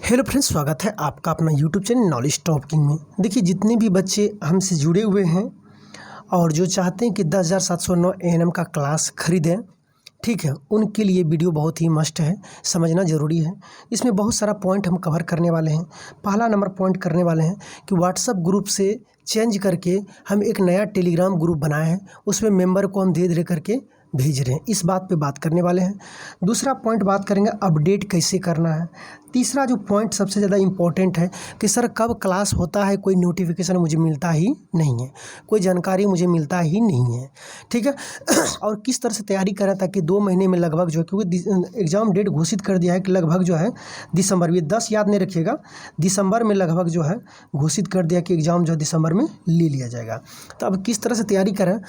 Hello friends, स्वागत है आपका अपना यूट्यूब चैनल नॉलेज टॉकिंग में। देखिए, जितने भी बच्चे हमसे जुड़े हुए हैं और जो चाहते हैं कि 10,709 ANM का क्लास खरीदें, ठीक है, उनके लिए वीडियो बहुत ही मस्ट है, समझना ज़रूरी है। इसमें बहुत सारा पॉइंट हम कवर करने वाले हैं। पहला नंबर पॉइंट करने वाले हैं कि व्हाट्सएप ग्रुप से चेंज करके हम एक नया टेलीग्राम ग्रुप बनाए हैं, उसमें मेंबर को हम धीरे धीरे करके भेज रहे हैं। इस बात पे बात करने वाले हैं। दूसरा पॉइंट बात करेंगे अपडेट कैसे करना है। तीसरा जो पॉइंट सबसे ज़्यादा इम्पोर्टेंट है कि सर कब क्लास होता है, कोई नोटिफिकेशन मुझे मिलता ही नहीं है, कोई जानकारी मुझे मिलता ही नहीं है, ठीक है। और किस तरह से तैयारी करें ताकि 2 महीने में लगभग जो है, क्योंकि एग्ज़ाम डेट घोषित कर दिया है कि लगभग जो है दिसंबर में, 10 याद नहीं रखिएगा, दिसंबर में लगभग जो है घोषित कर दिया कि एग्ज़ाम जो है दिसंबर में ले लिया जाएगा। तो अब किस तरह से तैयारी करें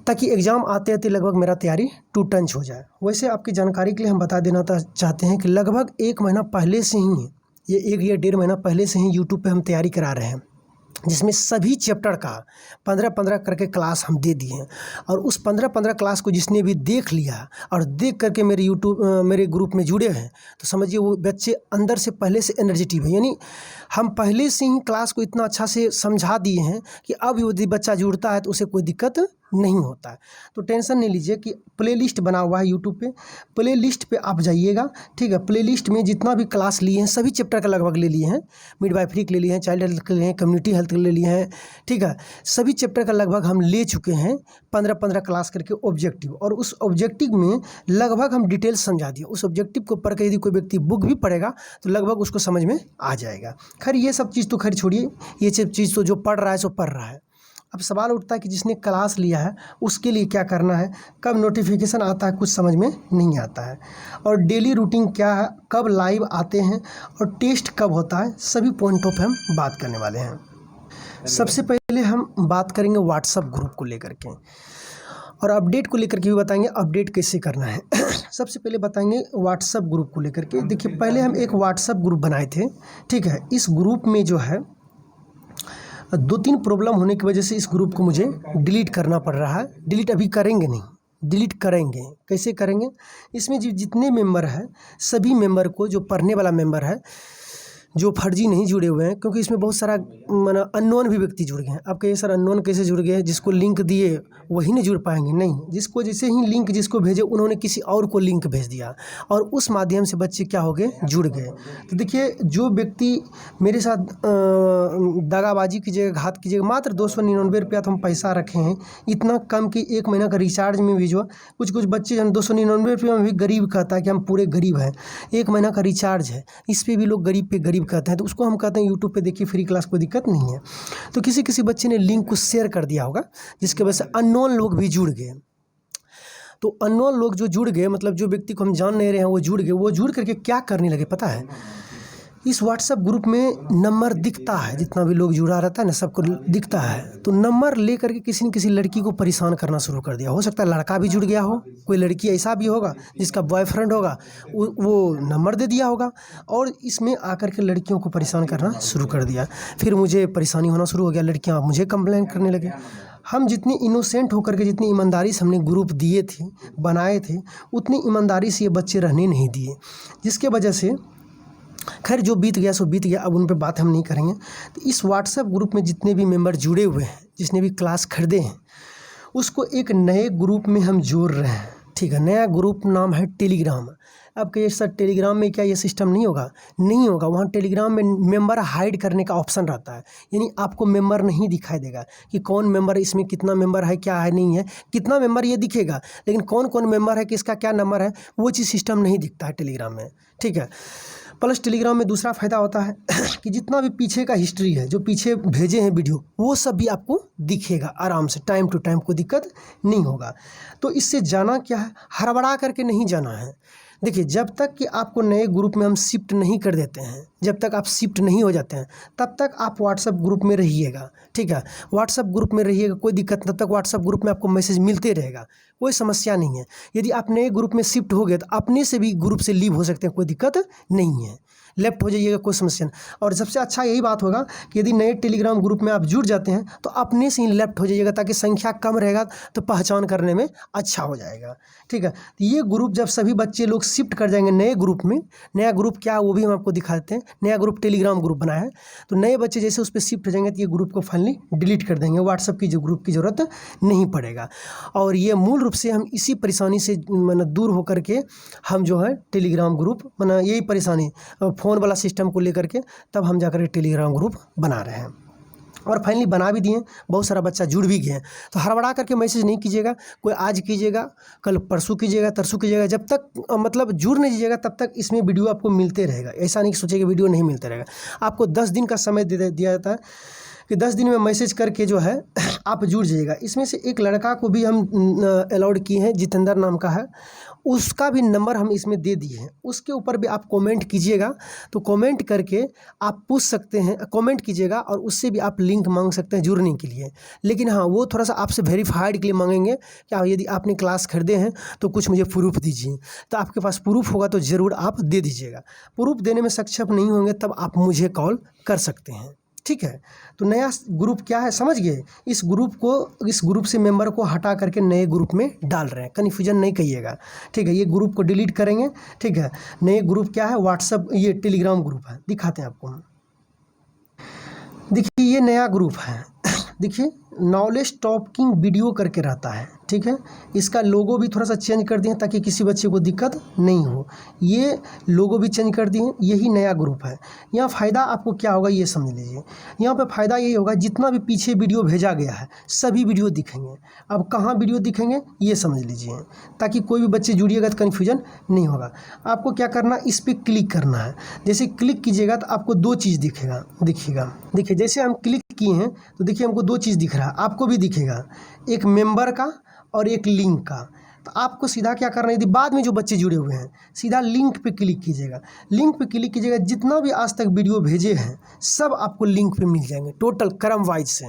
ताकि एग्ज़ाम आते आते लगभग मेरा तैयारी टू टंच हो जाए। वैसे आपकी जानकारी के लिए हम बता देना चाहते हैं कि लगभग 1 महीना पहले से ही, ये 1 या 1.5 महीना पहले से ही यूट्यूब पे हम तैयारी करा रहे हैं, जिसमें सभी चैप्टर का 15-15 करके क्लास हम दे दिए हैं। और उस 15-15 क्लास को जिसने भी देख लिया और देख करके मेरे ग्रुप में जुड़े हैं, तो समझिए वो बच्चे अंदर से पहले से एनर्जेटिव है। यानी हम पहले से ही क्लास को इतना अच्छा से समझा दिए हैं कि अब यदि बच्चा जुड़ता है तो उसे कोई दिक्कत नहीं होता है। तो टेंशन नहीं लीजिए कि प्लेलिस्ट बना हुआ है यूट्यूब पे, प्लेलिस्ट पे आप जाइएगा, ठीक है। प्लेलिस्ट में जितना भी क्लास लिए हैं सभी चैप्टर का लगभग ले लिए हैं, मिडवाइफरी के ले लिए हैं, चाइल्ड हेल्थ के ले लिए हैं, कम्युनिटी हेल्थ के ले लिए हैं, ठीक है। सभी चैप्टर का लगभग हम ले चुके हैं 15-15 क्लास करके ऑब्जेक्टिव, और उस ऑब्जेक्टिव में लगभग हम डिटेल समझा दिए। उस ऑब्जेक्टिव को पढ़ के यदि कोई व्यक्ति बुक भी पढ़ेगा तो लगभग उसको समझ में आ जाएगा। खैर ये सब चीज़ तो खैर छोड़िए, ये सब चीज़ तो जो पढ़ रहा है सो पढ़ रहा है। अब सवाल उठता है कि जिसने क्लास लिया है उसके लिए क्या करना है, कब नोटिफिकेशन आता है कुछ समझ में नहीं आता है, और डेली रूटीन क्या है, कब लाइव आते हैं और टेस्ट कब होता है, सभी पॉइंटों पे हम बात करने वाले हैं। सबसे पहले हम बात करेंगे व्हाट्सएप ग्रुप को लेकर के, और अपडेट को लेकर के भी बताएंगे अपडेट कैसे करना है। सबसे पहले बताएंगे व्हाट्सएप ग्रुप को लेकर के। देखिए, पहले हम एक व्हाट्सएप ग्रुप बनाए थे, ठीक है। इस ग्रुप में जो है 2-3 प्रॉब्लम होने की वजह से इस ग्रुप को मुझे डिलीट करना पड़ रहा है। डिलीट अभी करेंगे नहीं, डिलीट करेंगे। कैसे करेंगे, इसमें जितने मेंबर हैं सभी मेंबर को, जो पढ़ने वाला मेंबर है, जो फर्जी नहीं जुड़े हुए हैं, क्योंकि इसमें बहुत सारा अननोन भी व्यक्ति जुड़ गए हैं। आप कहिए सर अननोन कैसे जुड़ गए, जिसको लिंक दिए वही नहीं जुड़ पाएंगे, नहीं। जिसको जैसे ही लिंक जिसको भेजे उन्होंने किसी और को लिंक भेज दिया और उस माध्यम से बच्चे क्या हो गए, जुड़ गए। तो देखिए, जो व्यक्ति मेरे साथ दगाबाजी कीजिएगा, घात कीजिएगा, मात्र 299 रुपया तो हम पैसा रखे हैं, इतना कम कि 1 महीना का रिचार्ज में भी जो कुछ बच्चे जो 299 रुपये में भी गरीब कहता है कि हम पूरे गरीब हैं। 1 महीना का रिचार्ज है, इस पर भी लोग गरीब पे गरीब कहते हैं, तो उसको हम कहते हैं यूट्यूब पे देखिए फ्री क्लास, कोई दिक्कत नहीं है। तो किसी बच्चे ने लिंक को शेयर कर दिया होगा, जिसके वजह से अननोन लोग भी जुड़ गए। तो अननोन लोग जो जुड़ गए, मतलब जो व्यक्ति को हम जान नहीं रहे हैं वो जुड़ गए। वो जुड़ करके क्या करने लगे पता है, इस व्हाट्सएप ग्रुप में नंबर दिखता है, जितना भी लोग जुड़ा रहता है ना सबको दिखता है, तो नंबर ले करके किसी न किसी लड़की को परेशान करना शुरू कर दिया। हो सकता है लड़का भी जुड़ गया हो, कोई लड़की ऐसा भी होगा जिसका बॉयफ्रेंड होगा, वो नंबर दे दिया होगा और इसमें आकर के लड़कियों को परेशान करना शुरू कर दिया। फिर मुझे परेशानी होना शुरू हो गया, लड़कियाँ मुझे कंप्लेंट करने लगे। हम जितनी इनोसेंट होकर के, जितनी ईमानदारी से हमने ग्रुप दिए थे, बनाए थे, उतनी ईमानदारी से ये बच्चे रहने नहीं दिए, जिसके वजह से खैर जो बीत गया सो बीत गया, अब उन पे बात हम नहीं करेंगे। तो इस व्हाट्सएप ग्रुप में जितने भी मेंबर जुड़े हुए हैं, जिसने भी क्लास खरीदे हैं, उसको एक नए ग्रुप में हम जोड़ रहे हैं, ठीक है। नया ग्रुप नाम है टेलीग्राम। अब कहिए सर टेलीग्राम में क्या ये सिस्टम नहीं होगा? नहीं होगा। वहाँ टेलीग्राम में मेंबर हाइड करने का ऑप्शन रहता है, यानी आपको मेंबर नहीं दिखाई देगा कि कौन मेंबर, इसमें कितना मेंबर है, क्या है, नहीं है, कितना मेंबर ये दिखेगा, लेकिन कौन कौन मेंबर है, किसका क्या नंबर है, वो चीज़ सिस्टम नहीं दिखता है टेलीग्राम में, ठीक है। प्लस टेलीग्राम में दूसरा फ़ायदा होता है कि जितना भी पीछे का हिस्ट्री है, जो पीछे भेजे हैं वीडियो, वो सब भी आपको दिखेगा आराम से, टाइम टू टाइम, कोई दिक्कत नहीं होगा। तो इससे जाना क्या है, हड़बड़ा करके नहीं जाना है। देखिए, जब तक कि आपको नए ग्रुप में हम शिफ्ट नहीं कर देते हैं, जब तक आप शिफ्ट नहीं हो जाते हैं, तब तक आप व्हाट्सएप ग्रुप में रहिएगा, ठीक है। व्हाट्सएप ग्रुप में रहिएगा, कोई दिक्कत, तब तक व्हाट्सएप ग्रुप में आपको मैसेज मिलते रहेगा, कोई समस्या नहीं है। यदि आप नए ग्रुप में शिफ्ट हो गए तो अपने से भी ग्रुप से लीव हो सकते हैं, कोई दिक्कत नहीं है, लेफ्ट हो जाइएगा, कोई समस्या नहीं। और सबसे अच्छा यही बात होगा कि यदि नए टेलीग्राम ग्रुप में आप जुड़ जाते हैं तो अपने से ही लेफ्ट हो जाइएगा, ताकि संख्या कम रहेगा तो पहचान करने में अच्छा हो जाएगा, ठीक है। तो ये ग्रुप जब सभी बच्चे लोग शिफ्ट कर जाएंगे नए ग्रुप में। नया ग्रुप क्या है वो भी हम आपको दिखा देते हैं। नया ग्रुप टेलीग्राम ग्रुप बना है, तो नए बच्चे जैसे उस पर शिफ्ट हो जाएंगे तो ये ग्रुप को फाइनली डिलीट कर देंगे, व्हाट्सअप की जो ग्रुप की ज़रूरत नहीं पड़ेगा। और ये मूल रूप से हम इसी परेशानी से मतलब दूर होकर के हम जो है टेलीग्राम ग्रुप मतलब यही परेशानी फ़ोन वाला सिस्टम को लेकर के तब हम जाकर टेलीग्राम ग्रुप बना रहे हैं और फाइनली बना भी दिए। बहुत सारा बच्चा जुड़ भी गए। तो हड़बड़ा करके मैसेज नहीं कीजिएगा, कोई आज कीजिएगा, कल परसों कीजिएगा, तरसों कीजिएगा, जब तक मतलब जुड़ नहीं दीजिएगा तब तक इसमें वीडियो आपको मिलते रहेगा। ऐसा नहीं सोचिए वीडियो नहीं मिलता रहेगा। आपको 10 दिन का समय दिया जाता है कि 10 दिन में मैसेज करके जो है आप जुड़ जाइएगा। इसमें से एक लड़का को भी हम अलाउड किए हैं, जितेंद्र नाम का है, उसका भी नंबर हम इसमें दे दिए हैं। उसके ऊपर भी आप कमेंट कीजिएगा, तो कमेंट करके आप पूछ सकते हैं, कमेंट कीजिएगा और उससे भी आप लिंक मांग सकते हैं जुड़ने के लिए। लेकिन हाँ, वो थोड़ा सा आपसे वेरीफाइड के लिए मांगेंगे कि यदि आपने क्लास खरीदे हैं तो कुछ मुझे प्रूफ दीजिए। तो आपके पास प्रूफ होगा तो ज़रूर आप दे दीजिएगा। प्रूफ देने में सक्षम नहीं होंगे तब आप मुझे कॉल कर सकते हैं, ठीक है। तो नया ग्रुप क्या है समझ गए। इस ग्रुप से मेंबर को हटा करके नए ग्रुप में डाल रहे हैं, कन्फ्यूजन नहीं कहिएगा, ठीक है। ये ग्रुप को डिलीट करेंगे, ठीक है। नए ग्रुप क्या है, व्हाट्सअप ये टेलीग्राम ग्रुप है, दिखाते हैं आपको। देखिए ये नया ग्रुप है, देखिए नॉलेज टॉकिंग वीडियो करके रहता है, ठीक है। इसका लोगो भी थोड़ा सा चेंज कर दिए ताकि किसी बच्चे को दिक्कत नहीं हो। ये लोगो भी चेंज कर दिए, यही नया ग्रुप है। यहाँ फ़ायदा आपको क्या होगा ये समझ लीजिए। यहाँ पे फ़ायदा यही होगा जितना भी पीछे वीडियो भेजा गया है सभी वीडियो दिखेंगे। अब कहाँ वीडियो दिखेंगे ये समझ लीजिए, ताकि कोई भी बच्चे जुड़िएगा तो कन्फ्यूजन नहीं होगा। आपको क्या करना, इस पर क्लिक करना है। जैसे क्लिक कीजिएगा तो आपको 2 चीज़ दिखेगा। देखिए जैसे हम क्लिक किए हैं तो देखिए हमको 2 चीज़ दिख रहा है, आपको भी दिखेगा, एक मेंबर का और एक लिंक का। तो आपको सीधा क्या करना है, यदि बाद में जो बच्चे जुड़े हुए हैं सीधा लिंक पे क्लिक कीजिएगा। लिंक पे क्लिक कीजिएगा, जितना भी आज तक वीडियो भेजे हैं सब आपको लिंक पे मिल जाएंगे, टोटल क्रम वाइज से,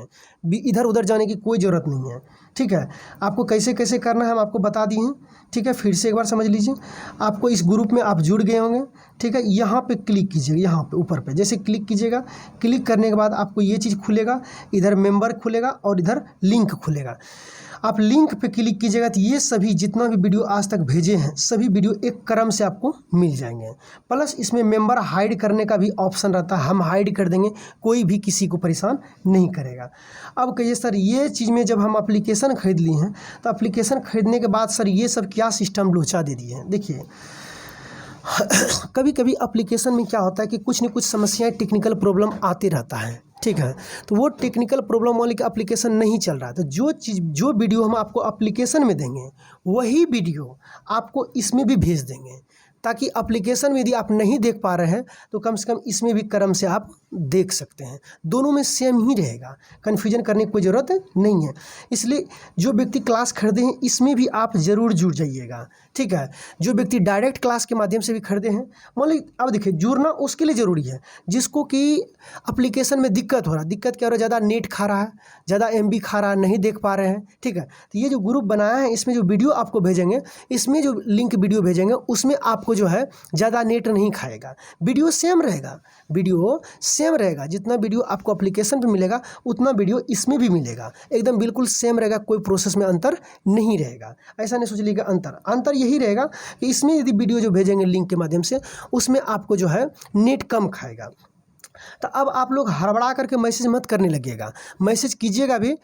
इधर उधर जाने की कोई ज़रूरत नहीं है, ठीक है। आपको कैसे कैसे करना है हम आपको बता दिए हैं, ठीक है। फिर से एक बार समझ लीजिए। आपको इस ग्रुप में आप जुड़ गए होंगे, ठीक है। यहाँ पे क्लिक कीजिएगा, यहाँ पे ऊपर पे जैसे क्लिक कीजिएगा, क्लिक करने के बाद आपको ये चीज़ खुलेगा, इधर मेंबर खुलेगा और इधर लिंक खुलेगा। आप लिंक पे क्लिक कीजिएगा तो ये सभी जितना भी वीडियो आज तक भेजे हैं सभी वीडियो एक क्रम से आपको मिल जाएंगे। प्लस इसमें मेंबर हाइड करने का भी ऑप्शन रहता है, हम हाइड कर देंगे, कोई भी किसी को परेशान नहीं करेगा। अब कहिए सर ये चीज़ में जब हम एप्लीकेशन खरीद लिए हैं तो एप्लीकेशन खरीदने के बाद सर ये सब क्या सिस्टम लोचा दे दिए हैं। देखिए कभी कभी एप्लीकेशन में क्या होता है कि कुछ न कुछ समस्याएं, टेक्निकल प्रॉब्लम आते रहता है, ठीक है। तो वो टेक्निकल प्रॉब्लम वाली का एप्लीकेशन नहीं चल रहा है, तो जो वीडियो हम आपको एप्लीकेशन में देंगे वही वीडियो आपको इसमें भी भेज देंगे, ताकि एप्लीकेशन में यदि आप नहीं देख पा रहे हैं तो कम से कम इसमें भी क्रम से आप देख सकते हैं। दोनों में सेम ही रहेगा, कन्फ्यूजन करने की कोई ज़रूरत नहीं है। इसलिए जो व्यक्ति क्लास खरीदे हैं इसमें भी आप ज़रूर जुड़ जाइएगा, ठीक है। जो व्यक्ति डायरेक्ट क्लास के माध्यम से भी खरीदे हैं, मान लीजिए अब देखिए जुड़ना उसके लिए ज़रूरी है जिसको कि एप्लीकेशन में दिक्कत हो रहा है। दिक्कत क्या हो रहा है, ज़्यादा नेट खा रहा है, ज़्यादा MB खा रहा है, नहीं देख पा रहे हैं, ठीक है। तो ये जो ग्रुप बनाया है इसमें जो वीडियो आपको भेजेंगे, इसमें जो लिंक वीडियो भेजेंगे उसमें आपको जो है ज़्यादा नेट नहीं खाएगा, वीडियो सेम रहेगा। जितना वीडियो आपको एप्लीकेशन पे मिलेगा उतना वीडियो इसमें भी मिलेगा, एकदम बिल्कुल सेम रहेगा, कोई प्रोसेस में अंतर नहीं रहेगा। ऐसा नहीं सोच लीजिएगा अंतर यही रहेगा कि इसमें यदि वीडियो जो भेजेंगे लिंक के माध्यम से उसमें आपको जो है नेट कम खाएगा। तो अब आप लोग हड़बड़ा करके मैसेज मत करने लगिएगा, मैसेज कीजिएगा भी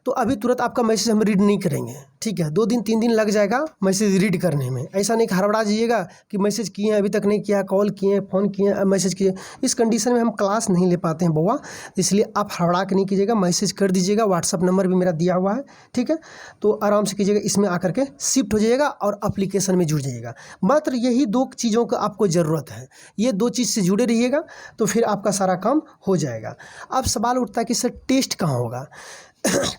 तो अभी तुरंत आपका मैसेज हम रीड नहीं करेंगे, ठीक है। 2 दिन 3 दिन लग जाएगा मैसेज रीड करने में। ऐसा नहीं कि हड़बड़ा जाइएगा कि मैसेज किए हैं अभी तक नहीं किया, कॉल किए हैं, फ़ोन किए हैं, मैसेज किए। इस कंडीशन में हम क्लास नहीं ले पाते हैं बउआ, इसलिए आप हड़बड़ा के नहीं कीजिएगा, मैसेज कर दीजिएगा। व्हाट्सअप नंबर भी मेरा दिया हुआ है, ठीक है। तो आराम से कीजिएगा, इसमें आकर के शिफ्ट हो जाइएगा और एप्लीकेशन में जुड़ जाइएगा। मात्र यही 2 चीज़ों का आपको ज़रूरत है, ये 2 चीज़ से जुड़े रहिएगा तो फिर आपका सारा काम हो जाएगा। अब सवाल उठता है कि सर टेस्ट कहाँ होगा।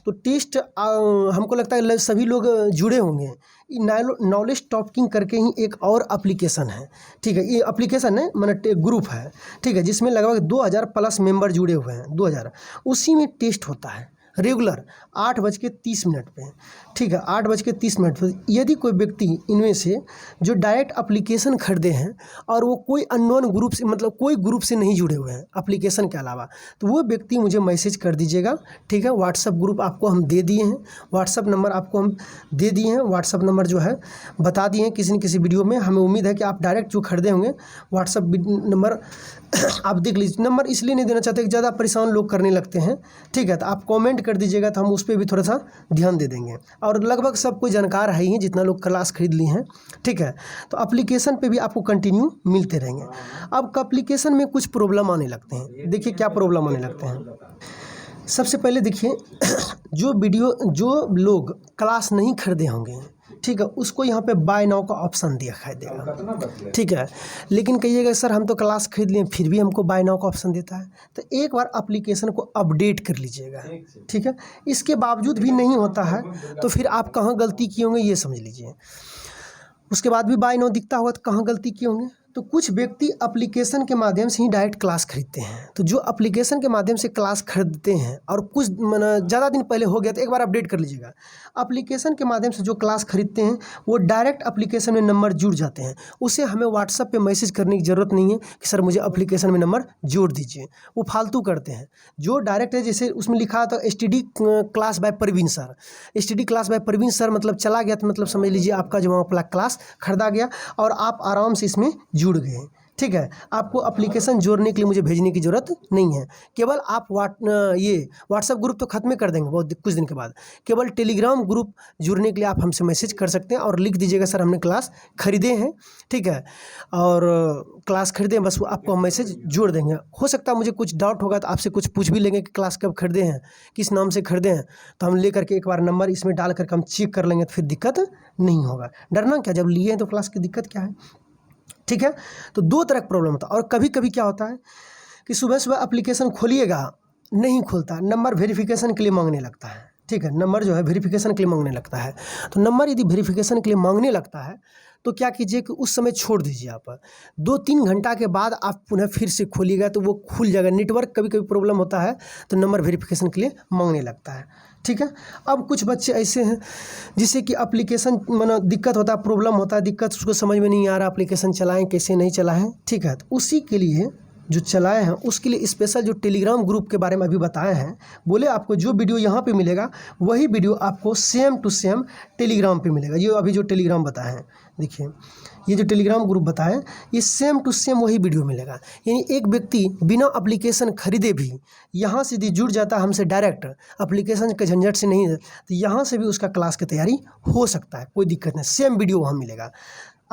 तो टेस्ट हमको लगता है सभी लोग जुड़े होंगे। नॉलेज टॉकिंग करके ही एक और एप्लीकेशन है, ठीक है। ये एप्लीकेशन है मतलब ग्रुप है, ठीक है, जिसमें लगभग 2000 प्लस मेंबर जुड़े हुए हैं, 2000। उसी में टेस्ट होता है। रेगुलर 8:30 पे, ठीक है, 8:30 पे। यदि कोई व्यक्ति इनमें से जो डायरेक्ट एप्लीकेशन खरीदे हैं और वो कोई अननोन ग्रुप से, मतलब कोई ग्रुप से नहीं जुड़े हुए हैं एप्लीकेशन के अलावा, तो वो व्यक्ति मुझे मैसेज कर दीजिएगा, ठीक है। व्हाट्सअप ग्रुप आपको हम दे दिए हैं, व्हाट्सअप नंबर आपको हम दे दिए हैं, व्हाट्सअप नंबर जो है बता दिए हैं किसी न किसी वीडियो में। हमें उम्मीद है कि आप डायरेक्ट जो खरीदे होंगे व्हाट्सअप नंबर आप देख लीजिए। नंबर इसलिए नहीं देना चाहते कि ज़्यादा परेशान लोग करने लगते हैं, ठीक है। तो आप कमेंट कर दीजिएगा तो हम उस पर भी थोड़ा सा ध्यान दे देंगे। और लगभग सब कोई जानकार है ही, जितना लोग क्लास खरीद ली हैं, ठीक है। तो एप्लीकेशन पे भी आपको कंटिन्यू मिलते रहेंगे। अब एप्लीकेशन में कुछ प्रॉब्लम आने लगते हैं। देखिए क्या प्रॉब्लम आने लगते हैं। सबसे पहले देखिए जो लोग क्लास नहीं खरीदे होंगे, ठीक है, उसको यहाँ पे बाय नाउ का ऑप्शन दिखाई देगा, ठीक है। लेकिन कहिएगा सर हम तो क्लास खरीद लिए फिर भी हमको बाय नाउ का ऑप्शन देता है, तो एक बार एप्लीकेशन को अपडेट कर लीजिएगा, ठीक है। इसके बावजूद भी नहीं होता है तो फिर आप कहाँ गलती किए होंगे ये समझ लीजिए। उसके बाद भी बाय नाउ दिखता होगा तो कहाँ गलती किए होंगे। तो कुछ व्यक्ति एप्लीकेशन के माध्यम से ही डायरेक्ट क्लास खरीदते हैं। तो जो एप्लीकेशन के माध्यम से क्लास खरीदते हैं और कुछ ज़्यादा दिन पहले हो गया तो एक बार अपडेट कर लीजिएगा। एप्लीकेशन के माध्यम से जो क्लास खरीदते हैं वो डायरेक्ट एप्लीकेशन में नंबर जुड़ जाते हैं। उसे हमें व्हाट्सएप पे मैसेज करने की ज़रूरत नहीं है कि सर मुझे एप्लीकेशन में नंबर जोड़ दीजिए, वो फालतू करते हैं। जो डायरेक्ट है, जैसे उसमें लिखा था STD class by Parveen sir, STD class by Parveen sir मतलब चला गया, तो मतलब समझ लीजिए आपका जो वहाँ क्लास खरीदा गया और आप आराम से इसमें जुड़ गए, ठीक है। आपको एप्लीकेशन जोड़ने के लिए मुझे भेजने की ज़रूरत नहीं है। केवल आप ये व्हाट्सएप ग्रुप तो ख़त्म कर देंगे बहुत कुछ दिन के बाद। केवल टेलीग्राम ग्रुप जुड़ने के लिए आप हमसे मैसेज कर सकते हैं और लिख दीजिएगा सर हमने क्लास खरीदे हैं, ठीक है, और क्लास खरीदे हैं, बस वो आपको हम मैसेज जोड़ देंगे। हो सकता है मुझे कुछ डाउट होगा तो आपसे कुछ पूछ भी लेंगे कि क्लास कब खरीदे हैं, किस नाम से खरीदे हैं, तो हम ले करके एक बार नंबर इसमें डाल करके हम चेक कर लेंगे, तो फिर दिक्कत नहीं होगा। डरना क्या, जब लिए हैं तो क्लास की दिक्कत क्या है, ठीक है। तो दो तरह का प्रॉब्लम होता है। और कभी कभी क्या होता है कि सुबह सुबह एप्लीकेशन खोलिएगा नहीं खुलता, नंबर वेरिफिकेशन के लिए मांगने लगता है, ठीक है। नंबर जो है वेरिफिकेशन के लिए मांगने लगता है। तो नंबर यदि वेरिफिकेशन के लिए मांगने लगता है तो क्या कीजिए कि उस समय छोड़ दीजिए। आप 2-3 घंटा के बाद आप पुनः फिर से खोलिएगा तो वो खुल जाएगा। नेटवर्क कभी कभी प्रॉब्लम होता है तो नंबर वेरिफिकेशन के लिए मांगने लगता है, ठीक है। अब कुछ बच्चे ऐसे हैं जिससे कि एप्लीकेशन दिक्कत होता है, प्रॉब्लम होता है, दिक्कत उसको समझ में नहीं आ रहा एप्लीकेशन चलाएं कैसे नहीं चलाएं, ठीक है। तो उसी के लिए जो चलाए हैं उसके लिए स्पेशल जो टेलीग्राम ग्रुप के बारे में अभी बताए हैं, बोले आपको जो वीडियो यहाँ पे मिलेगा वही वीडियो आपको सेम टू सेम टेलीग्राम पे मिलेगा। ये अभी जो टेलीग्राम बताए हैं, देखिए ये जो टेलीग्राम ग्रुप बताएं ये सेम टू सेम वही वीडियो मिलेगा। यानी एक व्यक्ति बिना एप्लीकेशन खरीदे भी यहाँ से यदि जुड़ जाता है हमसे डायरेक्ट, एप्लीकेशन के झंझट से नहीं, तो यहाँ से भी उसका क्लास की तैयारी हो सकता है, कोई दिक्कत नहीं, सेम वीडियो वहाँ मिलेगा।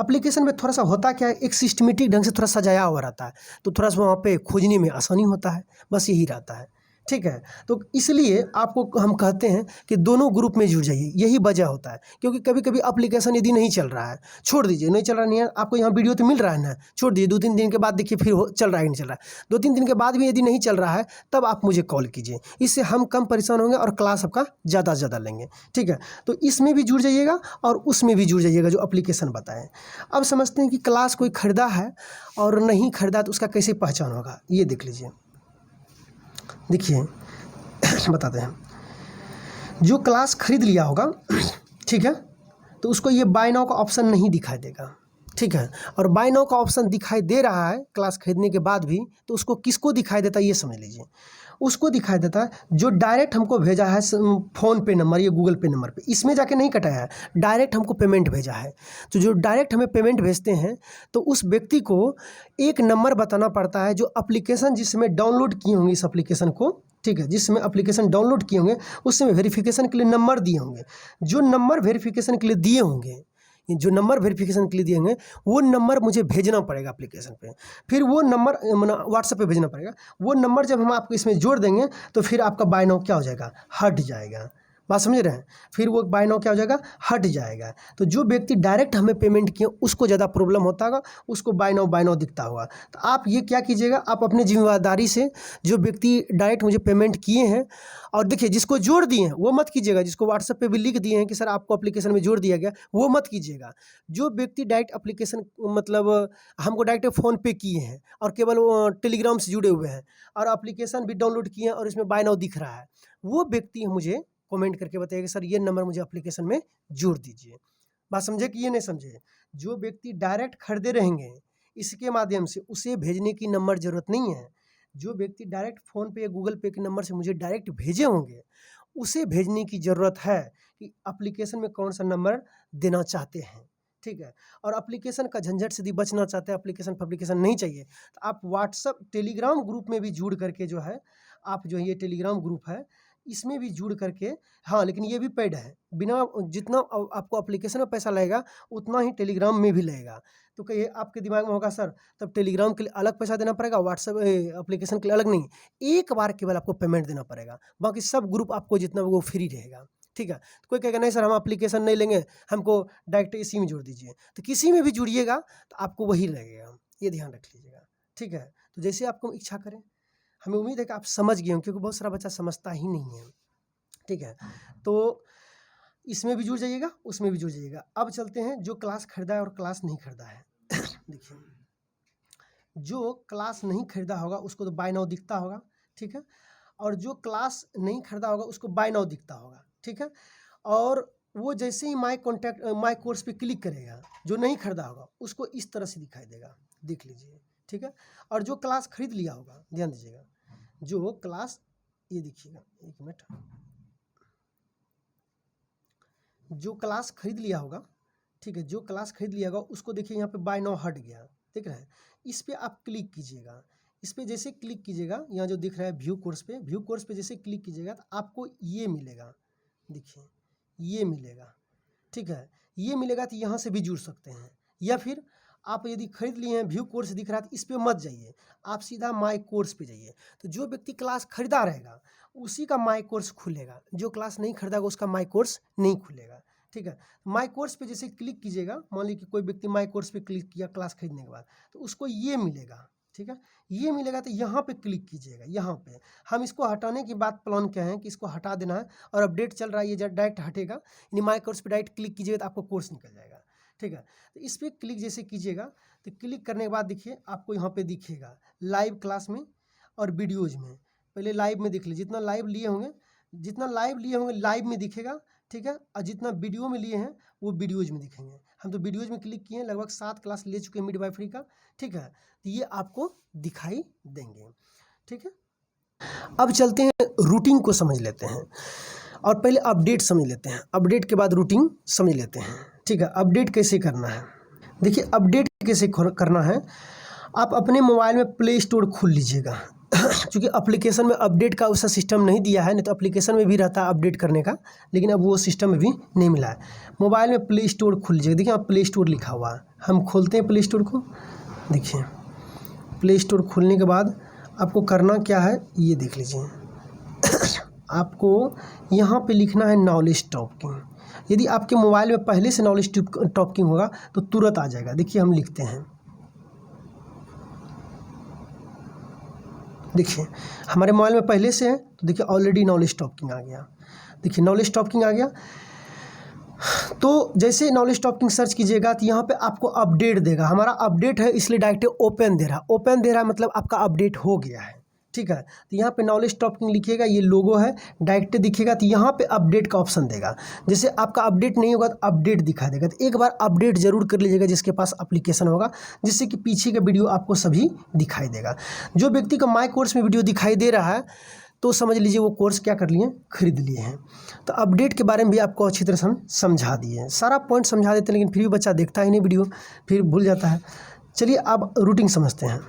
एप्लीकेशन में थोड़ा सा होता क्या है, एक सिस्टमेटिक ढंग से थोड़ा सजाया हुआ रहता है, तो थोड़ा सा वहाँ पे खोजने में आसानी होता है, बस यही रहता है, ठीक है। तो इसलिए आपको हम कहते हैं कि दोनों ग्रुप में जुड़ जाइए, यही वजह होता है। क्योंकि कभी कभी एप्लीकेशन यदि नहीं चल रहा है, छोड़ दीजिए, नहीं चल रहा नहीं है, आपको यहाँ वीडियो तो मिल रहा है ना, छोड़ दीजिए, 2-3 दिन के बाद देखिए फिर चल रहा है नहीं चल रहा है, 2-3 दिन के बाद भी यदि नहीं चल रहा है तब आप मुझे कॉल कीजिए, इससे हम कम परेशान होंगे और क्लास आपका ज़्यादा से ज़्यादा लेंगे, ठीक है। तो इसमें भी जुड़ जाइएगा और उसमें भी जुड़ जाइएगा जो एप्लीकेशन बताएं। अब समझते हैं कि क्लास कोई खरीदा है और नहीं खरीदा तो उसका कैसे पहचान होगा, ये देख लीजिए। देखिए बताते हैं, जो क्लास खरीद लिया होगा, ठीक है, तो उसको ये बाय नाउ का ऑप्शन नहीं दिखाई देगा, ठीक है। और बाय नाउ का ऑप्शन दिखाई दे रहा है क्लास खरीदने के बाद भी, तो उसको किसको दिखाई देता है ये समझ लीजिए। उसको दिखाई देता है जो डायरेक्ट हमको भेजा है फ़ोन पे नंबर या गूगल पे नंबर पे, इसमें जाके नहीं कटाया है, डायरेक्ट हमको पेमेंट भेजा है। तो जो डायरेक्ट हमें पेमेंट भेजते हैं तो उस व्यक्ति को एक नंबर बताना पड़ता है जो एप्लीकेशन जिसमें डाउनलोड किए होंगे इस एप्लीकेशन को, ठीक है, जिसमें एप्लीकेशन डाउनलोड किए होंगे उसमें वेरिफिकेशन के लिए नंबर दिए होंगे। जो नंबर वेरिफिकेशन के लिए दिए होंगे, जो नंबर वेरिफिकेशन के लिए दिए होंगे वो नंबर मुझे भेजना पड़ेगा एप्लीकेशन पे, फिर वो नंबर व्हाट्सएप पे भेजना पड़ेगा। वो नंबर जब हम आपको इसमें जोड़ देंगे तो फिर आपका बाय नाउ क्या हो जाएगा, हट जाएगा। बात समझ रहे हैं। फिर वो बाय नाउ क्या हो जाएगा, हट जाएगा। तो जो व्यक्ति डायरेक्ट हमें पेमेंट किए उसको ज़्यादा प्रॉब्लम होता होगा, उसको बाय नाउ दिखता होगा। तो आप ये क्या कीजिएगा, आप अपनी जिम्मेदारी से जो व्यक्ति डायरेक्ट मुझे पेमेंट किए हैं, और देखिए जिसको जोड़ दिए हैं वो मत कीजिएगा, जिसको व्हाट्सएप पे भी लिख दिए हैं कि सर आपको एप्लीकेशन में जोड़ दिया गया, वो मत कीजिएगा। जो व्यक्ति डायरेक्ट एप्लीकेशन मतलब हमको डायरेक्ट फ़ोन पे किए हैं और केवल वो टेलीग्राम से जुड़े हुए हैं और एप्लीकेशन भी डाउनलोड किए हैं और इसमें बाय नाउ दिख रहा है, वो व्यक्ति मुझे कमेंट करके बताइए कि सर ये नंबर मुझे एप्लीकेशन में जोड़ दीजिए। बात समझे कि ये नहीं समझे। जो व्यक्ति डायरेक्ट खरीदे रहेंगे इसके माध्यम से उसे भेजने की नंबर ज़रूरत नहीं है। जो व्यक्ति डायरेक्ट फ़ोन पे या गूगल पे के नंबर से मुझे डायरेक्ट भेजे होंगे उसे भेजने की ज़रूरत है कि एप्लीकेशन में कौन सा नंबर देना चाहते हैं, ठीक है। और एप्लीकेशन का झंझट से यदि बचना चाहते हैं, एप्लीकेशन पब्लिकेशन नहीं चाहिए, तो आप व्हाट्सअप टेलीग्राम ग्रुप में भी जुड़ करके जो है, आप जो है ये टेलीग्राम ग्रुप है इसमें भी जुड़ करके, हाँ लेकिन ये भी पेड है, बिना जितना आपको एप्लीकेशन में पैसा लगेगा उतना ही टेलीग्राम में भी लगेगा। तो कहिए आपके दिमाग में होगा सर तब टेलीग्राम के लिए अलग पैसा देना पड़ेगा, व्हाट्सएप एप्लीकेशन के लिए अलग नहीं, एक बार केवल आपको पेमेंट देना पड़ेगा, बाकी सब ग्रुप आपको जितना वो फ्री रहेगा, ठीक है। तो कोई कहेगा नहीं सर हम एप्लीकेशन नहीं लेंगे, हमको डायरेक्ट इसी में जोड़ दीजिए, तो किसी में भी जुड़िएगा तो आपको वही लगेगा, ये ध्यान रख लीजिएगा, ठीक है। तो जैसे आपको इच्छा करें, हमें उम्मीद है कि आप समझ गए होंगे, क्योंकि बहुत सारा बच्चा समझता ही नहीं है, ठीक है। तो इसमें भी जुड़ जाइएगा, उसमें भी जुड़ जाइएगा। अब चलते हैं जो क्लास खरीदा है और क्लास नहीं खरीदा है। देखिए जो क्लास नहीं खरीदा होगा उसको तो बाय नाउ दिखता होगा, ठीक है। और जो क्लास नहीं खरीदा होगा उसको बाय नाउ दिखता होगा, ठीक है। और वो जैसे ही माई कॉन्टैक्ट माई कोर्स पे क्लिक करेगा, जो नहीं खरीदा होगा उसको इस तरह से दिखाई देगा, देख लीजिए, ठीक है। और जो क्लास खरीद लिया होगा, ध्यान दीजिएगा, जो क्लास, ये देखिएगा एक मिनट, जो क्लास खरीद लिया होगा, ठीक है, जो क्लास खरीद लिया होगा उसको देखिए यहाँ पे बाय नाउ हट गया, देख रहे हैं। इस पर आप क्लिक कीजिएगा, इस पर जैसे क्लिक कीजिएगा, यहाँ जो दिख रहा है व्यू कोर्स पे, व्यू कोर्स पे जैसे क्लिक कीजिएगा तो आपको ये मिलेगा, देखिए ये मिलेगा, ठीक है। ये मिलेगा तो यहाँ से भी जुड़ सकते हैं, या फिर आप यदि खरीद लिए हैं, व्यू कोर्स दिख रहा है तो इस पर मत जाइए, आप सीधा माई कोर्स पे जाइए। तो जो व्यक्ति क्लास खरीदा रहेगा उसी का माई कोर्स खुलेगा, जो क्लास नहीं खरीदा उसका माई कोर्स नहीं खुलेगा, ठीक है। माई कोर्स पे जैसे क्लिक कीजिएगा, मान लीजिए कि कोई व्यक्ति माई कोर्स पे क्लिक किया क्लास खरीदने के बाद, तो उसको ये मिलेगा, ठीक है। ये मिलेगा तो यहाँ पे क्लिक कीजिएगा, यहाँ पे हम इसको हटाने की बात प्लान क्या है कि इसको हटा देना है, और अपडेट चल रहा है, ये जब डायरेक्ट हटेगा, यानी माई कोर्स पे डायरेक्ट क्लिक कीजिएगा तो आपको कोर्स निकल जाएगा, ठीक है। तो इस पर क्लिक जैसे कीजिएगा तो क्लिक करने के बाद देखिए आपको यहाँ पे दिखेगा लाइव क्लास में और वीडियोज़ में। पहले लाइव में देख लीजिए, जितना लाइव लिए होंगे लाइव में दिखेगा, ठीक है। और जितना वीडियो में लिए हैं वो वीडियोज़ में दिखेंगे। हम तो वीडियोज़ में क्लिक किए हैं, लगभग 7 क्लास ले चुके हैं मिड वाइफरी का, ठीक है। तो ये आपको दिखाई देंगे, ठीक है। अब चलते हैं रूटीन को समझ लेते हैं, और पहले अपडेट समझ लेते हैं, अपडेट के बाद रूटीन समझ लेते हैं, ठीक है। अपडेट कैसे करना है, देखिए अपडेट कैसे करना है, आप अपने मोबाइल में प्ले स्टोर खोल लीजिएगा। क्योंकि एप्लीकेशन में अपडेट का वैसा सिस्टम नहीं दिया है, नहीं तो एप्लीकेशन में भी रहता है अपडेट करने का, लेकिन अब वो सिस्टम भी नहीं मिला है। मोबाइल में प्ले स्टोर खोल लीजिएगा, देखिए आप प्ले स्टोर लिखा हुआ है, हम खोलते हैं प्ले स्टोर को। देखिए प्ले स्टोर खोलने के बाद आपको करना क्या है ये देख लीजिए। आपको यहाँ पे लिखना है नॉलेज टॉकिंग। यदि आपके मोबाइल में पहले से नॉलेज टॉकिंग होगा तो तुरंत आ जाएगा। देखिए हम लिखते हैं, देखिए हमारे मोबाइल में पहले से है तो देखिए ऑलरेडी नॉलेज टॉकिंग आ गया। देखिए नॉलेज टॉकिंग आ गया, तो जैसे नॉलेज टॉकिंग सर्च कीजिएगा तो यहाँ पे आपको अपडेट देगा। हमारा अपडेट है इसलिए डायरेक्ट ओपन दे रहा है, ओपन दे रहा है मतलब आपका अपडेट हो गया है, ठीक है। तो यहाँ पे नॉलेज टॉकिंग लिखिएगा, ये लोगो है डायरेक्ट दिखेगा, तो यहाँ पे अपडेट का ऑप्शन देगा। जैसे आपका अपडेट नहीं होगा तो अपडेट दिखा देगा, तो एक बार अपडेट जरूर कर लीजिएगा जिसके पास एप्लीकेशन होगा, जिससे कि पीछे का वीडियो आपको सभी दिखाई देगा। जो व्यक्ति का माई कोर्स में वीडियो दिखाई दे रहा है तो समझ लीजिए वो कोर्स क्या कर लिए, खरीद लिए हैं। तो अपडेट के बारे में भी आपको अच्छी तरह से हम समझा दिए हैं, सारा पॉइंट समझा देते हैं, लेकिन फिर भी बच्चा देखता ही नहीं वीडियो, फिर भूल जाता है। चलिए अब रूटीन समझते हैं।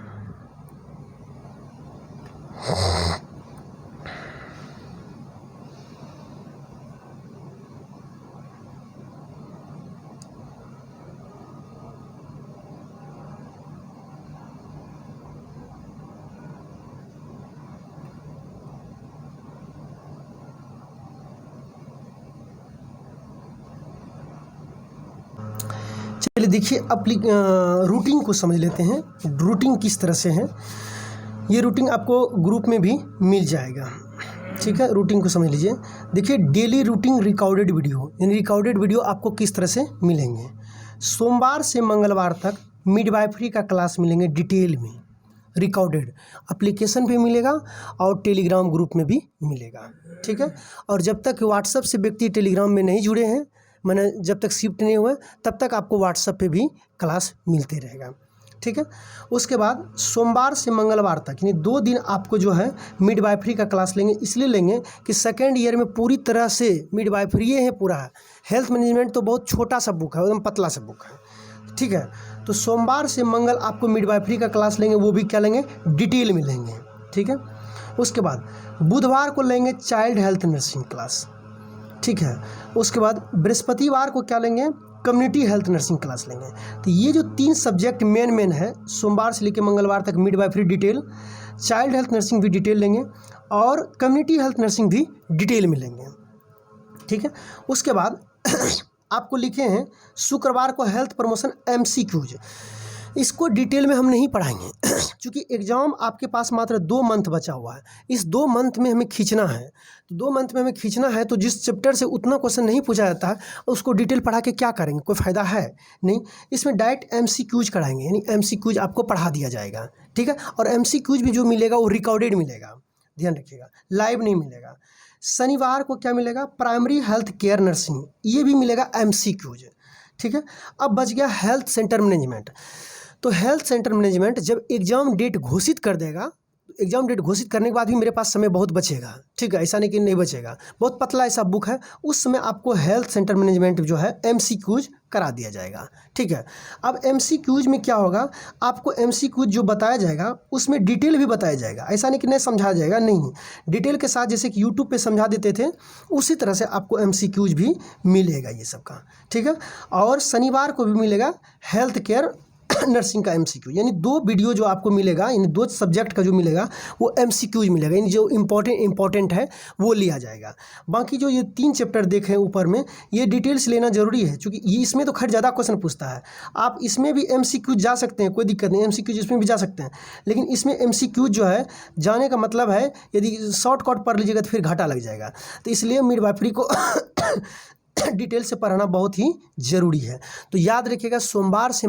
चलिए देखिए रूटिंग को समझ लेते हैं। रूटिंग किस तरह से है, ये रूटिंग आपको ग्रुप में भी मिल जाएगा। ठीक है, रूटिंग को समझ लीजिए। देखिए डेली रूटिंग रिकॉर्डेड वीडियो, यानी रिकॉर्डेड वीडियो आपको किस तरह से मिलेंगे। सोमवार से मंगलवार तक मिडवाइफरी का क्लास मिलेंगे डिटेल में, रिकॉर्डेड एप्लीकेशन पे मिलेगा और टेलीग्राम ग्रुप में भी मिलेगा। ठीक है, और जब तक व्हाट्सएप से व्यक्ति टेलीग्राम में नहीं जुड़े हैं, मैंने जब तक शिफ्ट नहीं हुआ तब तक आपको व्हाट्सएप पे भी क्लास मिलते रहेगा। ठीक है, उसके बाद सोमवार से मंगलवार तक यानी 2 दिन आपको जो है मिडवाइफरी का क्लास लेंगे। इसलिए लेंगे कि सेकेंड ईयर में पूरी तरह से मिडवाइफरी है पूरा है। हेल्थ मैनेजमेंट तो बहुत छोटा सा बुक है, एकदम पतला सा बुक है। ठीक है, तो सोमवार से मंगल आपको मिडवाइफरी का क्लास लेंगे, वो भी क्या लेंगे, डिटेल में लेंगे। ठीक है, उसके बाद बुधवार को लेंगे चाइल्ड हेल्थ नर्सिंग क्लास। ठीक है, उसके बाद बृहस्पतिवार को क्या लेंगे, कम्युनिटी हेल्थ नर्सिंग क्लास लेंगे। तो ये जो 3 सब्जेक्ट मेन है, सोमवार से लेकर मंगलवार तक midwifery detail, child health nursing भी डिटेल लेंगे और कम्युनिटी हेल्थ नर्सिंग भी डिटेल में लेंगे। ठीक है, उसके बाद आपको लिखे हैं शुक्रवार को हेल्थ प्रमोशन MCQs, इसको डिटेल में हम नहीं पढ़ाएंगे क्योंकि एग्ज़ाम आपके पास मात्र 2 मंथ बचा हुआ है। इस 2 मंथ में हमें खींचना है, तो 2 मंथ में हमें खींचना है, तो जिस चैप्टर से उतना क्वेश्चन नहीं पूछा जाता है उसको डिटेल पढ़ा के क्या करेंगे, कोई फ़ायदा है नहीं। इसमें डायरेक्ट MCQs कराएंगे, यानी MCQs आपको पढ़ा दिया जाएगा। ठीक है, और MCQs भी जो मिलेगा वो रिकॉर्डेड मिलेगा, ध्यान रखिएगा, लाइव नहीं मिलेगा। शनिवार को क्या मिलेगा, प्राइमरी हेल्थ केयर नर्सिंग, ये भी मिलेगा MCQs। ठीक है, अब बच गया हेल्थ सेंटर मैनेजमेंट। तो हेल्थ सेंटर मैनेजमेंट जब एग्ज़ाम डेट घोषित कर देगा, एग्ज़ाम डेट घोषित करने के बाद भी मेरे पास समय बहुत बचेगा। ठीक है, ऐसा नहीं कि नहीं बचेगा, बहुत पतला ऐसा बुक है, उस समय आपको हेल्थ सेंटर मैनेजमेंट जो है MCQs करा दिया जाएगा। ठीक है, अब MCQs में क्या होगा, आपको MCQs जो बताया जाएगा उसमें डिटेल भी बताया जाएगा, ऐसा नहीं कि नहीं समझाया जाएगा, नहीं, डिटेल के साथ जैसे कि यूट्यूब पे समझा देते थे उसी तरह से आपको MCQs भी मिलेगा ये सब का। ठीक है, और शनिवार को भी मिलेगा हेल्थ केयर नर्सिंग का MCQ, यानी 2 वीडियो जो आपको मिलेगा, यानी 2 सब्जेक्ट का जो मिलेगा वो MCQs मिलेगा, यानी जो इम्पोर्टेंट है वो लिया जाएगा। बाकी जो ये 3 चैप्टर देखें ऊपर में, ये डिटेल्स लेना ज़रूरी है क्योंकि ये इसमें तो खैर ज़्यादा क्वेश्चन पूछता है। आप इसमें भी MCQ जा सकते हैं, कोई दिक्कत नहीं, MCQ इसमें भी जा सकते हैं, लेकिन इसमें MCQ जो है जाने का मतलब है यदि शॉर्टकट पढ़ लीजिएगा तो फिर घाटा लग जाएगा। तो इसलिए मिडवाइफरी को डिटेल से पढ़ना बहुत ही ज़रूरी है। तो याद रखिएगा सोमवार से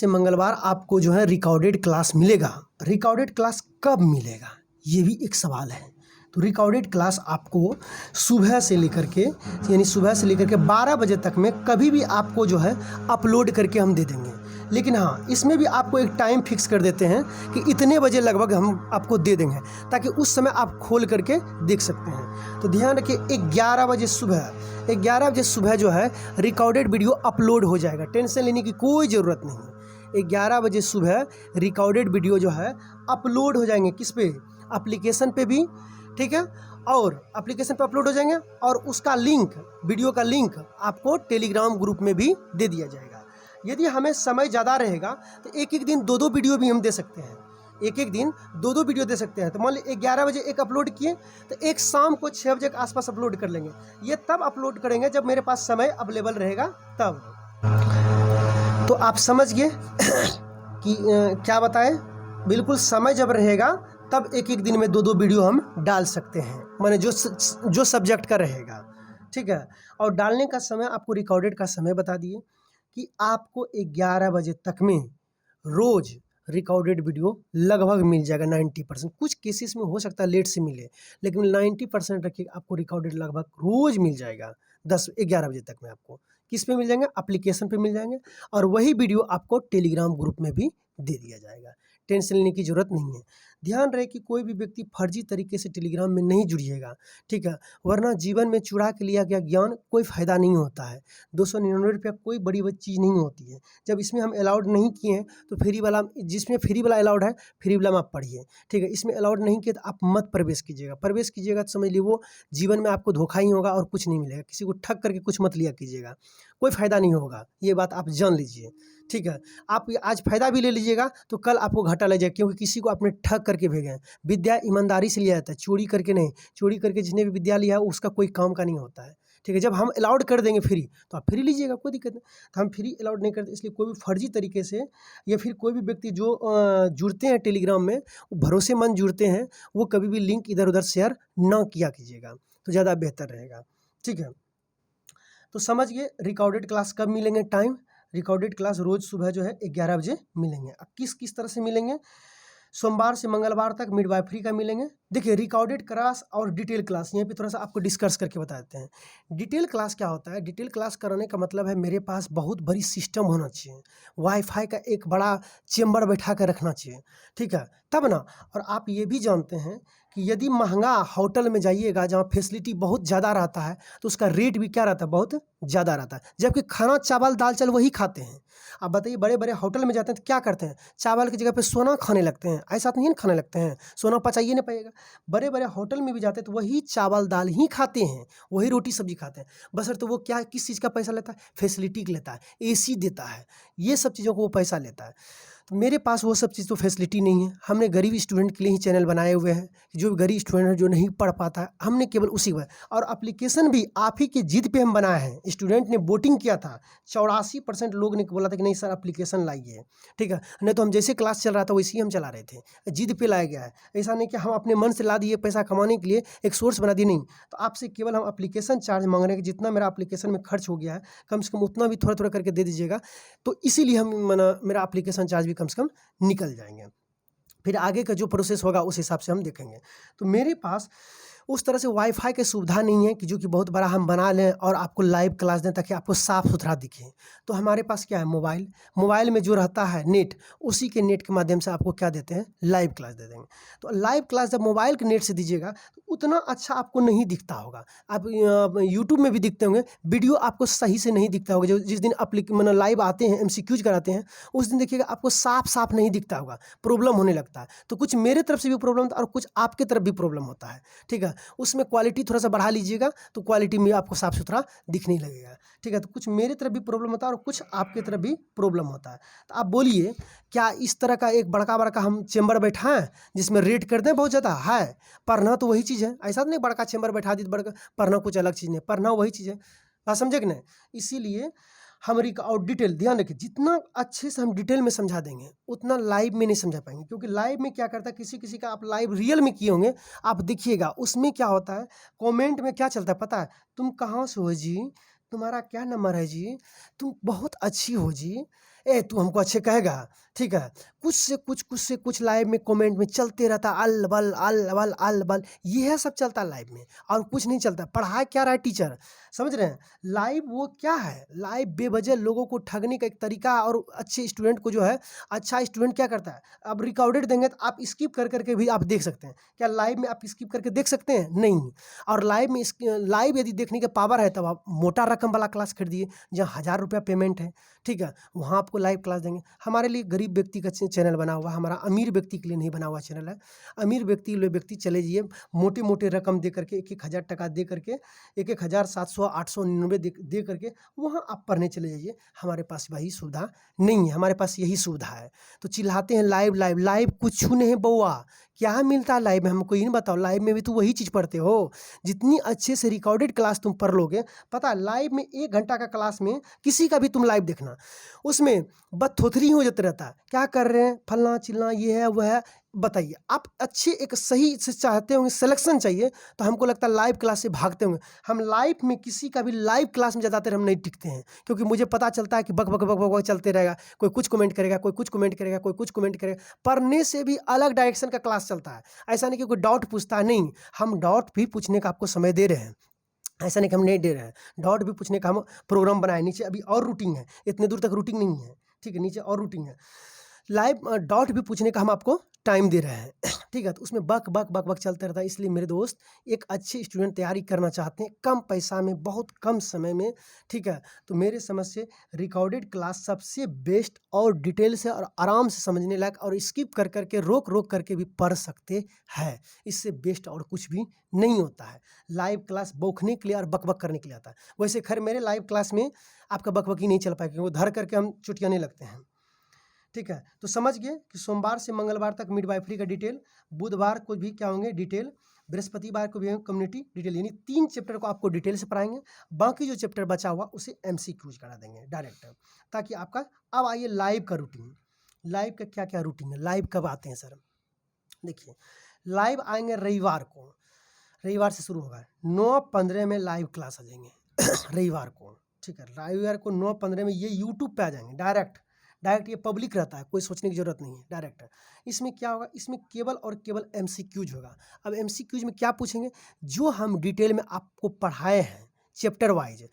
मंगलवार आपको जो है रिकॉर्डेड क्लास मिलेगा। रिकॉर्डेड क्लास कब मिलेगा ये भी एक सवाल है। तो रिकॉर्डेड क्लास आपको सुबह से लेकर के 12 बजे तक में कभी भी आपको जो है अपलोड करके हम दे देंगे। लेकिन हाँ, इसमें भी आपको एक टाइम फिक्स कर देते हैं कि इतने बजे लगभग हम आपको दे देंगे, ताकि उस समय आप खोल करके देख सकते हैं। तो ध्यान रखिए 11 बजे सुबह जो है रिकॉर्डेड वीडियो अपलोड हो जाएगा, टेंशन लेने की कोई ज़रूरत नहीं। 11 बजे सुबह रिकॉर्डेड वीडियो जो है अपलोड हो जाएंगे, किस पे, एप्लीकेशन पे भी। ठीक है, और एप्लीकेशन पे अपलोड हो जाएंगे और उसका लिंक, वीडियो का लिंक आपको टेलीग्राम ग्रुप में भी दे दिया जाएगा। यदि हमें समय ज़्यादा रहेगा तो एक दिन 2 वीडियो भी हम दे सकते हैं, एक दिन 2 वीडियो दे सकते हैं। तो मान लीजिए 11 बजे एक अपलोड किए तो एक शाम को 6 बजे के आसपास अपलोड कर लेंगे। ये तब अपलोड करेंगे जब मेरे पास समय अवेलेबल रहेगा तब। तो आप समझ गए कि क्या बताएं, बिल्कुल समय जब रहेगा तब एक दिन में 2 वीडियो हम डाल सकते हैं, माने जो सब्जेक्ट का रहेगा। ठीक है, और डालने का समय आपको रिकॉर्डेड का समय बता दिए कि आपको 11 बजे तक में रोज़ रिकॉर्डेड वीडियो लगभग मिल जाएगा 90%। कुछ केसेस में हो सकता है लेट से मिले, लेकिन 90% रखिए आपको रिकॉर्डेड लगभग रोज़ मिल जाएगा। 11 बजे तक में आपको किस पे मिल जाएंगे, एप्लीकेशन पे मिल जाएंगे, और वही वीडियो आपको टेलीग्राम ग्रुप में भी दे दिया जाएगा। टेंशन लेने की ज़रूरत नहीं है। ध्यान रहे कि कोई भी व्यक्ति फर्जी तरीके से टेलीग्राम में नहीं जुड़िएगा, ठीक है, वरना जीवन में चुरा के लिया गया ज्ञान कोई फ़ायदा नहीं होता है। 299 रुपया कोई बड़ी चीज़ नहीं होती है। जब इसमें हम अलाउड नहीं किए हैं तो फ्री वाला, जिसमें फ्री वाला अलाउड है फ्री वाला में आप पढ़िए, ठीक है। इसमें अलाउड नहीं किया तो आप मत प्रवेश कीजिएगा तो समझ लीजिए वो जीवन में आपको धोखा ही होगा और कुछ नहीं मिलेगा। किसी को ठग करके कुछ मत लिया कीजिएगा, कोई फ़ायदा नहीं होगा, ये बात आप जान लीजिए, ठीक है। आप आज फ़ायदा भी ले लीजिएगा तो कल आपको घाटा लग जाएगा, क्योंकि किसी को आपने ठग करके भेजे हैं। विद्या ईमानदारी से लिया जाता है, चोरी करके नहीं। चोरी करके जिसने भी विद्या लिया है उसका कोई काम का नहीं होता है, ठीक है। जब हम अलाउड कर देंगे फ्री तो आप फ्री लीजिएगा, कोई दिक्कत नहीं। तो हम फ्री अलाउड नहीं करते, इसलिए कोई भी फर्जी तरीके से या फिर कोई भी व्यक्ति जो जुड़ते हैं टेलीग्राम में, वो भरोसेमंद जुड़ते हैं, वो कभी भी लिंक इधर उधर शेयर ना किया कीजिएगा, तो ज़्यादा बेहतर रहेगा। ठीक है, तो समझ गए रिकॉर्डेड क्लास कब मिलेंगे। टाइम रिकॉर्डेड क्लास रोज़ सुबह जो है 11 बजे मिलेंगे। अब किस किस तरह से मिलेंगे, सोमवार से मंगलवार तक मिडवाइफरी का मिलेंगे। देखिए रिकॉर्डेड क्लास और डिटेल क्लास, यहाँ पे थोड़ा सा आपको डिस्कस करके बता देते हैं। डिटेल क्लास क्या होता है, डिटेल क्लास कराने का मतलब है मेरे पास बहुत बड़ी सिस्टम होना चाहिए, वाईफाई का एक बड़ा चेम्बर बैठा कर रखना चाहिए, ठीक है, तब ना। और आप ये भी जानते हैं कि यदि महंगा होटल में जाइएगा जहाँ फैसिलिटी बहुत ज़्यादा रहता है तो उसका रेट भी क्या रहता है, बहुत ज़्यादा रहता है, जबकि खाना चावल दाल चावल वही खाते हैं। आप बताइए बड़े बड़े होटल में जाते हैं तो क्या करते हैं, चावल की जगह पे सोना खाने लगते हैं, ऐसा तो नहीं खाने लगते हैं, सोना पचाइए नहीं पाएगा। बड़े बड़े होटल में भी जाते हैं तो वही चावल दाल ही खाते हैं, वही रोटी सब्जी खाते हैं, बशर्ते वो क्या किस चीज़ का पैसा लेता है, फैसिलिटी का लेता है, एसी देता है, ये सब चीज़ों को वो पैसा लेता है। तो मेरे पास वो सब चीज़ तो फैसिलिटी नहीं है। हमने गरीब स्टूडेंट के लिए ही चैनल बनाए हुए हैं, जो गरीब स्टूडेंट है जो नहीं पढ़ पाता है, हमने केवल उसी पर, और एप्लीकेशन भी आप ही की जिद पे हम बनाए हैं। स्टूडेंट ने वोटिंग किया था, 84% लोग ने बोला था कि नहीं सर एप्लीकेशन लाइए, ठीक है, नहीं तो हम जैसे क्लास चल रहा था वैसे ही हम चला रहे थे, जिद पे लाया गया है। ऐसा नहीं कि हम अपने मन से ला दिए पैसा कमाने के लिए एक सोर्स बना दिए, नहीं। तो आपसे केवल हम एप्लीकेशन चार्ज मांग रहे हैं कि जितना मेरा एप्लीकेशन में खर्च हो गया है कम से कम उतना भी थोड़ा थोड़ा करके दे दीजिएगा, तो इसीलिए हम मेरा एप्लीकेशन चार्ज भी कम से कम निकल जाएंगे। फिर आगे का जो प्रोसेस होगा उस हिसाब से हम देखेंगे। तो मेरे पास उस तरह से वाईफाई की सुविधा नहीं है कि जो कि बहुत बड़ा हम बना लें और आपको लाइव क्लास दें ताकि आपको साफ़ सुथरा दिखे। तो हमारे पास क्या है, मोबाइल, मोबाइल में जो रहता है नेट, उसी के नेट के माध्यम से आपको क्या देते हैं, लाइव क्लास दे देंगे। तो लाइव क्लास जब मोबाइल के नेट से दीजिएगा तो उतना अच्छा आपको नहीं दिखता होगा। आप यूट्यूब में भी दिखते होंगे, वीडियो आपको सही से नहीं दिखता होगा। जो जिस दिन मतलब लाइव आते हैं MCQs कराते हैं उस दिन देखिएगा आपको साफ साफ नहीं दिखता होगा, प्रॉब्लम होने लगता है। तो कुछ मेरे तरफ से भी प्रॉब्लम होता है और कुछ आपके तरफ भी प्रॉब्लम होता है, ठीक है। उसमें क्वालिटी थोड़ा सा बढ़ा लीजिएगा तो क्वालिटी में आपको साफ सुथरा दिखने लगेगा, ठीक है। तो कुछ मेरे तरफ भी प्रॉब्लम होता है और कुछ आपके तरफ भी प्रॉब्लम होता है। तो आप बोलिए क्या इस तरह का एक बड़का बड़का हम चेम्बर बैठा है जिसमें रेट कर दें बहुत ज़्यादा है, पढ़ना तो वही चीज़ है, ऐसा तो नहीं बड़का चेम्बर बैठा दी बड़का, पढ़ना कुछ अलग चीज़ नहीं, पढ़ना वही चीज़ है, बात समझे कि नहीं। इसीलिए हम और डिटेल ध्यान रखिए, जितना अच्छे से हम डिटेल में समझा देंगे उतना लाइव में नहीं समझा पाएंगे, क्योंकि लाइव में क्या करता है, किसी किसी का आप लाइव रियल में किए होंगे, आप देखिएगा उसमें क्या होता है, कमेंट में क्या चलता है पता है, तुम कहाँ से हो जी, तुम्हारा क्या नंबर है जी, तुम बहुत अच्छी हो जी, ए तू हमको अच्छे कहेगा, ठीक है। कुछ से कुछ लाइव में कमेंट में चलते रहता है, अल बल अल बल अल बल, यह सब चलता है लाइव में, और कुछ नहीं चलता। पढ़ाई क्या रहा है टीचर, समझ रहे हैं। लाइव वो क्या है, लाइव बेवजह लोगों को ठगने का एक तरीका है, और अच्छे स्टूडेंट को जो है, अच्छा स्टूडेंट क्या करता है, अब रिकॉर्डेड देंगे तो आप स्किप कर करके भी आप देख सकते हैं। क्या लाइव में आप स्किप करके देख सकते हैं, नहीं। और लाइव में लाइव यदि देखने का पावर है तब आप मोटा रकम वाला क्लास खरीदिए जहाँ 1000 रुपया पेमेंट है, ठीक है, वहाँ आपको लाइव क्लास देंगे। हमारे लिए गरीब व्यक्ति का चैनल बना हुआ, हमारा अमीर व्यक्ति के लिए नहीं बना हुआ चैनल है। अमीर व्यक्ति चले जाइए, मोटे मोटे रकम दे करके 1,000 टका दे करके 1,700 899 दे करके वहाँ आप पढ़ने चले जाइए। हमारे पास वही सुविधा नहीं है, हमारे पास यही सुविधा है। तो चिल्लाते हैं लाइव लाइव लाइव, कुछ नहीं बउआ, क्या मिलता है लाइव में, हमको ये नहीं बताओ। लाइव में भी तो वही चीज़ पढ़ते हो, जितनी अच्छे से रिकॉर्डेड क्लास तुम पढ़ लोगे, पता है लाइव में 1 घंटा का क्लास में किसी का भी तुम लाइव देखना, उसमें बदथोथरी हो जाते रहता है, क्या कर रहे हैं फलना चिलना, ये है वह है। बताइए आप अच्छे एक सही से चाहते होंगे, सिलेक्शन चाहिए, तो हमको लगता है लाइव क्लास से भागते होंगे। हम लाइव में किसी का भी लाइव क्लास में ज़्यादातर हम नहीं टिकते हैं, क्योंकि मुझे पता चलता है कि बक बक बक बक बक चलते रहेगा, कोई कुछ कमेंट करेगा, कोई कुछ कमेंट करेगा, कोई कुछ कमेंट करेगा। पढ़ने से भी अलग डायरेक्शन का क्लास चलता है, ऐसा नहीं कि कोई डाउट पूछता है, नहीं, हम डाउट भी पूछने का आपको समय दे रहे हैं, ऐसा नहीं कि हम नहीं दे रहे हैं। डाउट भी पूछने का हम प्रोग्राम बनाए, नीचे अभी और रूटिंग है, इतने दूर तक रूटिंग नहीं है, ठीक है, नीचे और रूटिंग है। लाइव डाउट भी पूछने का हम आपको टाइम दे रहे हैं, ठीक है। तो उसमें बक बक बक बक चलता रहता है। इसलिए मेरे दोस्त, एक अच्छे स्टूडेंट तैयारी करना चाहते हैं कम पैसा में, बहुत कम समय में, ठीक है, तो मेरे समझ से रिकॉर्डेड क्लास सबसे बेस्ट और डिटेल से और आराम से समझने लायक, और स्किप कर करके रोक रोक करके भी पढ़ सकते हैं। इससे बेस्ट और कुछ भी नहीं होता है। लाइव क्लास बौखने के लिए और बक बक करने के लिए आता है। वैसे खैर मेरे लाइव क्लास में आपका बक बक ही नहीं चल पाएगा, क्योंकि वो धर करके हम चुटियाने लगते हैं, ठीक है। तो समझ गए कि सोमवार से मंगलवार तक मिडवाइफरी का डिटेल, बुधवार को भी क्या होंगे डिटेल, बृहस्पतिवार को भी हम कम्युनिटी डिटेल, यानी 3 चैप्टर को आपको डिटेल से पढ़ाएंगे। बाकी जो चैप्टर बचा हुआ उसे MCQs करा देंगे डायरेक्ट, ताकि आपका। अब आइए लाइव का रूटीन। लाइव का क्या क्या रूटीन है, लाइव कब आते हैं सर? देखिए, लाइव आएंगे रविवार को, रविवार से शुरू होगा 9:15 में लाइव क्लास आ जाएंगे रविवार को, ठीक है। रविवार को 9:15 में ये यूट्यूब पे आ जाएंगे डायरेक्ट। ये पब्लिक रहता है, कोई सोचने की ज़रूरत नहीं है, डायरेक्ट। इसमें क्या होगा, इसमें केवल और केवल MCQs होगा। अब MCQs में क्या पूछेंगे, जो हम डिटेल में आपको पढ़ाए हैं चैप्टर वाइज,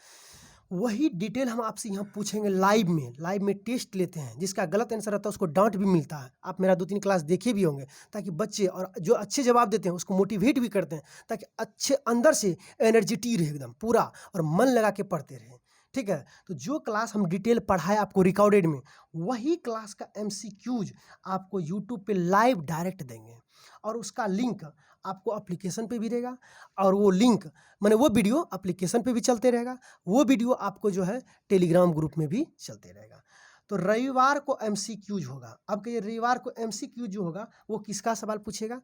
वही डिटेल हम आपसे यहाँ पूछेंगे लाइव में। लाइव में टेस्ट लेते हैं, जिसका गलत आंसर रहता है उसको डांट भी मिलता है। आप मेरा 2-3 क्लास देखे भी होंगे, ताकि बच्चे और जो अच्छे जवाब देते हैं उसको मोटिवेट भी करते हैं, ताकि अच्छे अंदर से एनर्जिटी रहे एकदम पूरा, और मन लगा के पढ़ते रहे, ठीक है। तो जो क्लास हम डिटेल पढ़ाए आपको रिकॉर्डेड में, वही क्लास का MCQs आपको यूट्यूब पे लाइव डायरेक्ट देंगे, और उसका लिंक आपको एप्लीकेशन पे भी रहेगा, और वो लिंक माने वो वीडियो एप्लीकेशन पे भी चलते रहेगा, वो वीडियो आपको जो है टेलीग्राम ग्रुप में भी चलते रहेगा। तो रविवार को MCQs होगा। अब कहिए रविवार को MCQ जो होगा वो किसका सवाल पूछेगा?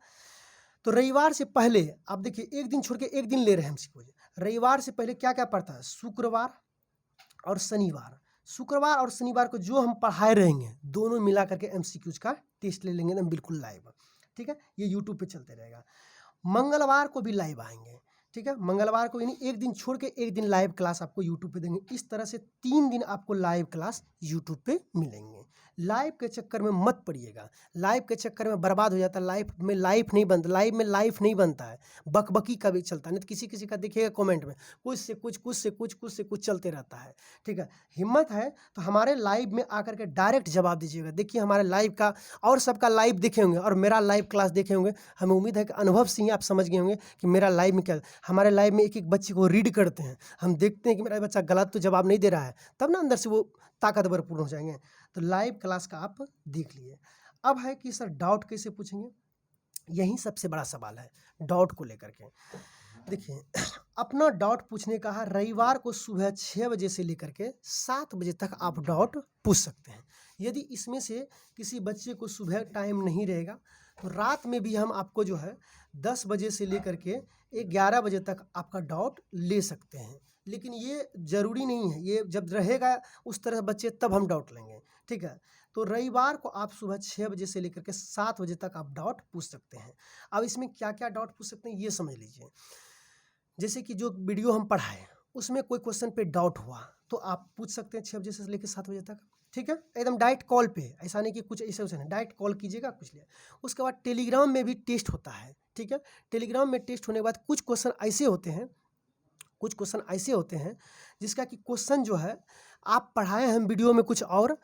तो रविवार से पहले आप देखिए, एक दिन छोड़ के एक दिन ले रहे हैं MCQ। रविवार से पहले क्या क्या पढ़ता है, शुक्रवार और शनिवार। शुक्रवार और शनिवार को जो हम पढ़ाए रहेंगे, दोनों मिला करके MCQs का टेस्ट ले लेंगे एकदम बिल्कुल लाइव, ठीक है। ये यूट्यूब पे चलते रहेगा। मंगलवार को भी लाइव आएंगे, ठीक है। मंगलवार को यानी एक दिन छोड़ के एक दिन लाइव क्लास आपको यूट्यूब पे देंगे। इस तरह से 3 दिन आपको लाइव क्लास यूट्यूब पे मिलेंगे। लाइव के चक्कर में मत पड़िएगा, लाइव के चक्कर में बर्बाद हो जाता है। लाइफ में लाइफ नहीं बनता है, बकबकी का भी चलता है। नहीं तो किसी किसी का देखिएगा कमेंट में कुछ से कुछ चलते रहता है, ठीक है। हिम्मत है तो हमारे लाइव में आकर के डायरेक्ट जवाब दीजिएगा। देखिए हमारे लाइव का और सबका लाइव देखे होंगे और मेरा लाइव क्लास देखे होंगे। हमें उम्मीद है कि अनुभव से ही आप समझ गए होंगे कि मेरा लाइव में क्या। हमारे लाइव में एक एक बच्चे को रीड करते हैं, हम देखते हैं कि मेरा बच्चा गलत तो जवाब नहीं दे रहा है, तब ना अंदर से वो ताकतवर पूर्ण हो जाएंगे। तो लाइव क्लास का आप देख लिए। अब है कि सर डाउट कैसे पूछेंगे, यही सबसे बड़ा सवाल है डाउट को लेकर के। देखिए, अपना डाउट पूछने का है, रविवार को सुबह 6 बजे से लेकर के 7 बजे तक आप डाउट पूछ सकते हैं। यदि इसमें से किसी बच्चे को सुबह टाइम नहीं रहेगा तो रात में भी हम आपको जो है 10 बजे से लेकर के 11 बजे तक आपका डाउट ले सकते हैं। लेकिन ये ज़रूरी नहीं है, ये जब रहेगा उस तरह बच्चे तब हम डाउट लेंगे, ठीक है। तो रविवार को आप सुबह 6 बजे से लेकर के 7 बजे तक आप डाउट पूछ सकते हैं। अब इसमें क्या क्या डाउट पूछ सकते हैं ये समझ लीजिए। जैसे कि जो वीडियो हम पढ़ाएं उसमें कोई क्वेश्चन पे डाउट हुआ तो आप पूछ सकते हैं 6 बजे से लेकर 7 बजे तक, ठीक है। एकदम डायरेक्ट कॉल पे, ऐसा नहीं कि कुछ ऐसे वैसे नहीं, डायरेक्ट कॉल कीजिएगा कुछ लिया। उसके बाद टेलीग्राम में भी टेस्ट होता है, ठीक है। टेलीग्राम में टेस्ट होने के बाद कुछ क्वेश्चन ऐसे होते हैं जिसका कि क्वेश्चन जो है आप पढ़ाए हैं वीडियो में कुछ और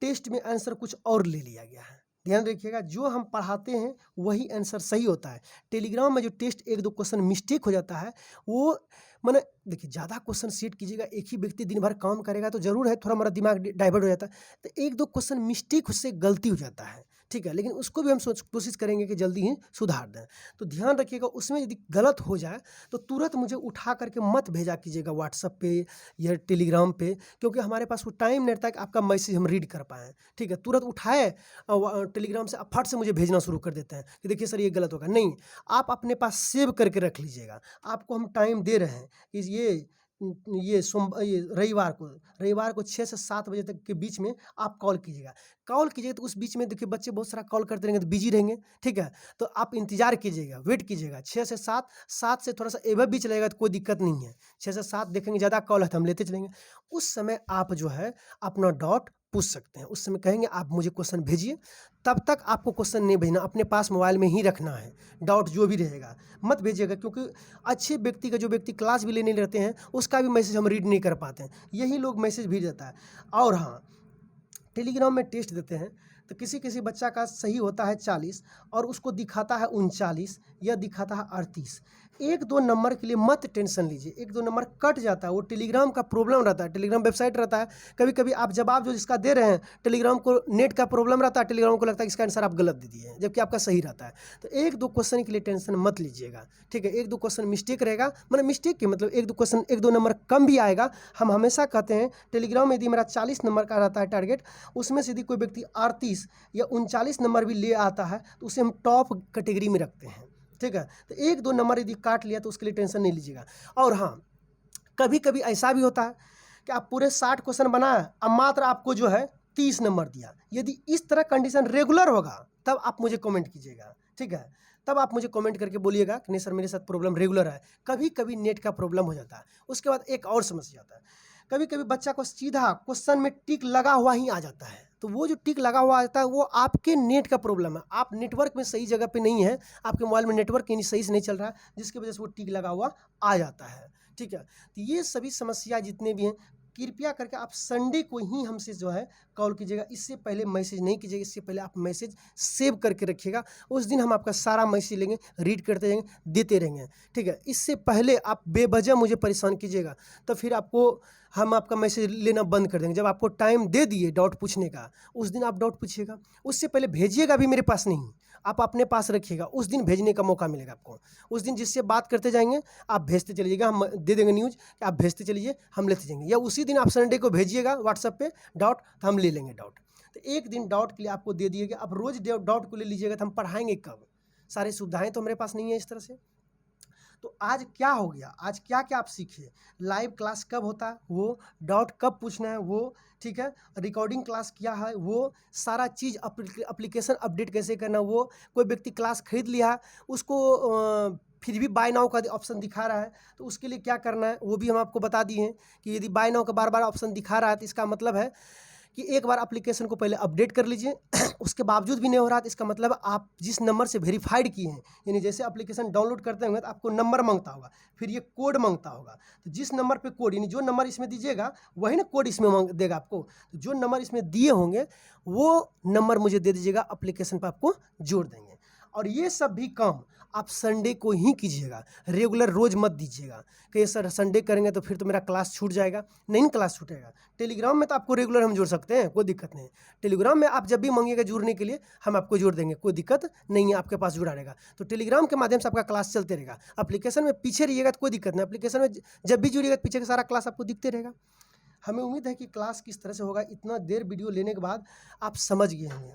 टेस्ट में आंसर कुछ और ले लिया गया है। ध्यान रखिएगा, जो हम पढ़ाते हैं वही आंसर सही होता है। टेलीग्राम में जो टेस्ट 1-2 क्वेश्चन मिस्टेक हो जाता है, वो मैंने देखिए ज़्यादा क्वेश्चन सेट कीजिएगा, एक ही व्यक्ति दिन भर काम करेगा तो ज़रूर है थोड़ा हमारा दिमाग डाइवर्ट हो जाता है, तो 1-2 क्वेश्चन मिस्टेक उससे गलती हो जाता है, ठीक है। लेकिन उसको भी हम कोशिश करेंगे कि जल्दी ही सुधार दें। तो ध्यान रखिएगा, उसमें यदि गलत हो जाए तो तुरंत मुझे उठा करके मत भेजा कीजिएगा व्हाट्सएप पे या टेलीग्राम पे, क्योंकि हमारे पास वो टाइम नहीं रहता कि आपका मैसेज हम रीड कर पाएँ, ठीक है। तुरंत उठाए टेलीग्राम से फट से मुझे भेजना शुरू कर देते हैं कि देखिए सर ये गलत होगा। नहीं, आप अपने पास सेव करके रख लीजिएगा। आपको हम टाइम दे रहे हैं कि ये रविवार को 6 से 7 बजे तक के बीच में आप कॉल कीजिएगा। तो उस बीच में देखिए बच्चे बहुत सारा कॉल करते रहेंगे तो बिजी रहेंगे, ठीक है। तो आप इंतजार कीजिएगा, वेट कीजिएगा 6 से 7 से थोड़ा सा एवं भी चलेगा तो कोई दिक्कत नहीं है। 6 से 7 देखेंगे ज़्यादा कॉल है तो हम लेते चलेंगे। उस समय आप जो है अपना डाउट पूछ सकते हैं। उस समय कहेंगे आप मुझे क्वेश्चन भेजिए, तब तक आपको क्वेश्चन नहीं भेजना, अपने पास मोबाइल में ही रखना है। डाउट जो भी रहेगा मत भेजिएगा, क्योंकि अच्छे व्यक्ति का जो व्यक्ति क्लास भी लेने रहते हैं उसका भी मैसेज हम रीड नहीं कर पाते हैं, यही लोग मैसेज भेज देता है। और हाँ, टेलीग्राम में टेस्ट देते हैं तो किसी किसी बच्चा का सही होता है 40 और उसको दिखाता है 39 या दिखाता है 38। 1-2 नंबर के लिए मत टेंशन लीजिए, 1-2 नंबर कट जाता है, वो टेलीग्राम का प्रॉब्लम रहता है, टेलीग्राम वेबसाइट रहता है। कभी कभी आप जवाब जो जिसका दे रहे हैं टेलीग्राम को नेट का प्रॉब्लम रहता है, टेलीग्राम को लगता है इसका आंसर आप गलत दे दिए जबकि आपका सही रहता है। तो 1-2 क्वेश्चन के लिए टेंशन मत लीजिएगा, ठीक है। 1-2 क्वेश्चन मिस्टेक रहेगा, मतलब मिस्टेक के मतलब 1-2 क्वेश्चन 1-2 नंबर कम भी आएगा। हम हमेशा कहते हैं टेलीग्राम में यदि मेरा 40 नंबर का रहता है टारगेट, उसमें से यदि कोई व्यक्ति 38 या 39 नंबर भी ले आता है तो उसे हम टॉप कैटेगरी में रखते हैं, ठीक है। तो 1-2 नंबर यदि काट लिया तो उसके लिए टेंशन नहीं लीजिएगा। और हाँ, कभी कभी ऐसा भी होता है कि आप पूरे 60 क्वेश्चन बनाए, अब मात्र आपको जो है 30 नंबर दिया। यदि इस तरह कंडीशन रेगुलर होगा तब आप मुझे कमेंट कीजिएगा, ठीक है। तब आप मुझे कमेंट करके बोलिएगा कि नहीं सर मेरे साथ प्रॉब्लम रेगुलर है। कभी कभी नेट का प्रॉब्लम हो जाता है। उसके बाद एक और समस्या आता है, कभी कभी बच्चा को सीधा क्वेश्चन में टिक लगा हुआ ही आ जाता है। तो वो जो टिक लगा हुआ आता है वो आपके नेट का प्रॉब्लम है, आप नेटवर्क में सही जगह पे नहीं है, आपके मोबाइल में नेटवर्क कहीं सही से नहीं चल रहा है, जिसकी वजह से वो टिक लगा हुआ आ जाता है, ठीक है। तो ये सभी समस्या जितने भी हैं, कृपया करके आप संडे को ही हमसे जो है कॉल कीजिएगा। इससे पहले मैसेज नहीं कीजिएगा, इससे पहले आप मैसेज सेव करके रखिएगा। उस दिन हम आपका सारा मैसेज लेंगे, रीड करते रहेंगे, देते रहेंगे, ठीक है। इससे पहले आप बेवजह मुझे परेशान कीजिएगा तो फिर हम आपका मैसेज लेना बंद कर देंगे। जब आपको टाइम दे दिए डाउट पूछने का, उस दिन आप डाउट पूछिएगा। उससे पहले भेजिएगा भी मेरे पास नहीं, आप अपने पास रखिएगा, उस दिन भेजने का मौका मिलेगा आपको। उस दिन जिससे बात करते जाएंगे आप भेजते चलिएगा, हम दे देंगे न्यूज़ कि आप भेजते चलिए, हम लेते जाएंगे। या उसी दिन आप संडे को भेजिएगा व्हाट्सएप पे डाउट, तो हम ले लेंगे डाउट। तो एक दिन डाउट के लिए आपको दे दिएगा, अब रोज़ डाउट को ले लीजिएगा तो हम पढ़ाएंगे कब? सारी सुविधाएँ तो हमारे पास नहीं है इस तरह से। तो आज क्या हो गया, आज क्या क्या आप सीखे, लाइव क्लास कब होता है वो, डाउट कब पूछना है वो, ठीक है, रिकॉर्डिंग क्लास क्या है वो, सारा चीज़ एप्लीकेशन अपडेट कैसे करना वो। कोई व्यक्ति क्लास खरीद लिया, उसको फिर भी बाय नाउ का ऑप्शन दिखा रहा है, तो उसके लिए क्या करना है वो भी हम आपको बता दिए हैं कि यदि बाय नाउ का बार बार ऑप्शन दिखा रहा है तो इसका मतलब है कि एक बार एप्लीकेशन को पहले अपडेट कर लीजिए। उसके बावजूद भी नहीं हो रहा तो इसका मतलब आप जिस नंबर से वेरीफाइड किए हैं, यानी जैसे एप्लीकेशन डाउनलोड करते होंगे तो आपको नंबर मांगता होगा, फिर ये कोड मांगता होगा। तो जिस नंबर पे कोड, यानी जो नंबर इसमें दीजिएगा वही ना कोड इसमें मांग देगा आपको। तो जो नंबर इसमें दिए होंगे वो नंबर मुझे दे दीजिएगा, एप्लीकेशन पर आपको जोड़ देंगे। और ये सब भी काम आप संडे को ही कीजिएगा, रेगुलर रोज़ मत दीजिएगा कि सर संडे करेंगे तो फिर तो मेरा क्लास छूट जाएगा। नहीं क्लास छूटेगा। टेलीग्राम में तो आपको रेगुलर हम जोड़ सकते हैं, कोई दिक्कत नहीं। टेलीग्राम में आप जब भी मांगिएगा जुड़ने के लिए हम आपको जोड़ देंगे, कोई दिक्कत नहीं है, आपके पास जुड़ा रहेगा। तो टेलीग्राम के माध्यम से आपका क्लास चलते रहेगा। एप्लीकेशन में पीछे रहिएगा तो कोई दिक्कत नहीं, एप्लीकेशन में जब भी जुड़िएगा पीछे का सारा क्लास आपको दिखते रहेगा। हमें उम्मीद है कि क्लास किस तरह से होगा, इतना देर वीडियो लेने के बाद आप समझ गए होंगे।